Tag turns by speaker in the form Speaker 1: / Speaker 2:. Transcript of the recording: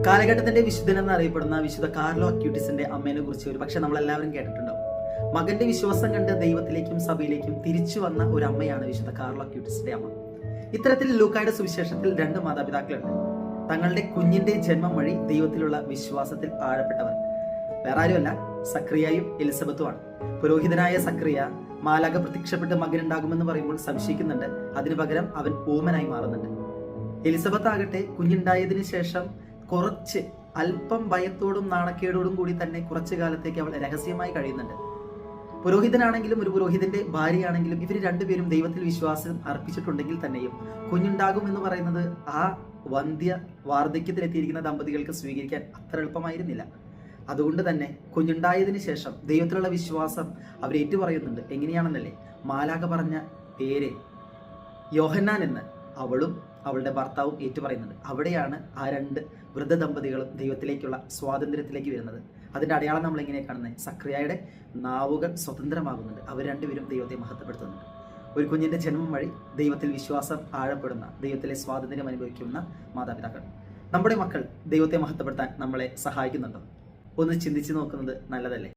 Speaker 1: കാലഘട്ടത്തിന്റെ വിശുദ്ധൻ എന്നറിയപ്പെടുന്ന വിശുദ്ധ കാർലോ അക്യൂട്ടിസിന്റെ അമ്മേനെ കുറിച്ച് ഒരു പക്ഷെ നമ്മളെല്ലാവരും കേട്ടിട്ടുണ്ടാവും. മകന്റെ വിശ്വാസം കണ്ട് ദൈവത്തിലേക്കും സഭയിലേക്കും തിരിച്ചു വന്ന ഒരു അമ്മയാണ് വിശുദ്ധ കാർലോ അക്യൂട്ടിസിന്റെ അമ്മ. ഇത്തരത്തിൽ ലൂക്കായുടെ സുവിശേഷത്തിൽ രണ്ട് മാതാപിതാക്കളുണ്ട്. തങ്ങളുടെ കുഞ്ഞിന്റെ ജന്മം വഴി ദൈവത്തിലുള്ള വിശ്വാസത്തിൽ ആഴപ്പെട്ടവർ വേറെ ആരുമല്ല, സക്രിയയും എലിസബത്തുമാണ്. പുരോഹിതനായ സക്രിയ മാലാഖ പ്രത്യക്ഷപ്പെട്ട് മകനുണ്ടാകുമെന്ന് പറയുമ്പോൾ സംശയിക്കുന്നുണ്ട്. അതിനു പകരം അവൻ ഊമനായി മാറുന്നുണ്ട്. എലിസബത്ത് ആകട്ടെ കുഞ്ഞുണ്ടായതിനു ശേഷം കുറച്ച് അല്പം ഭയത്തോടും നാണക്കേടോടും കൂടി തന്നെ കുറച്ചു കാലത്തേക്ക് അവൾ രഹസ്യമായി കഴിയുന്നുണ്ട്. പുരോഹിതനാണെങ്കിലും ഒരു പുരോഹിതന്റെ ഭാര്യയാണെങ്കിലും ഇവർ രണ്ടുപേരും ദൈവത്തിൽ വിശ്വാസം അർപ്പിച്ചിട്ടുണ്ടെങ്കിൽ തന്നെയും കുഞ്ഞുണ്ടാകും എന്ന് പറയുന്നത് ആ വാർദ്ധക്യത്തിലെത്തിയിരിക്കുന്ന ദമ്പതികൾക്ക് സ്വീകരിക്കാൻ അത്ര എളുപ്പമായിരുന്നില്ല. അതുകൊണ്ട് തന്നെ കുഞ്ഞുണ്ടായതിനു ശേഷം ദൈവത്തിലുള്ള വിശ്വാസം അവർ ഏറ്റുപറയുന്നുണ്ട്. എങ്ങനെയാണെന്നല്ലേ, മാലാഖ പറഞ്ഞ പേര് യോഹന്നാൻ എന്ന് അവളും അവളുടെ ഭർത്താവും ഏറ്റുപറയുന്നുണ്ട്. അവിടെയാണ് ആ രണ്ട് വൃദ്ധ ദമ്പതികളും ദൈവത്തിലേക്കുള്ള സ്വാതന്ത്ര്യത്തിലേക്ക് വരുന്നത്. അതിന്റെ അടയാളം നമ്മൾ എങ്ങനെയാണ് കാണുന്നത്? സക്രിയയുടെ നാവുകൾ സ്വതന്ത്രമാകുന്നുണ്ട്. അവർ രണ്ടുപേരും ദൈവത്തെ മഹത്വപ്പെടുത്തുന്നുണ്ട്. ഒരു കുഞ്ഞിന്റെ ജന്മം വഴി ദൈവത്തിൽ വിശ്വാസം ആഴപ്പെടുന്ന, ദൈവത്തിലെ സ്വാതന്ത്ര്യം അനുഭവിക്കുന്ന മാതാപിതാക്കൾ. നമ്മുടെ മക്കൾ ദൈവത്തെ മഹത്വപ്പെടുത്താൻ നമ്മളെ സഹായിക്കുന്നുണ്ടോ? ഒന്ന് ചിന്തിച്ചു നോക്കുന്നത് നല്ലതല്ലേ?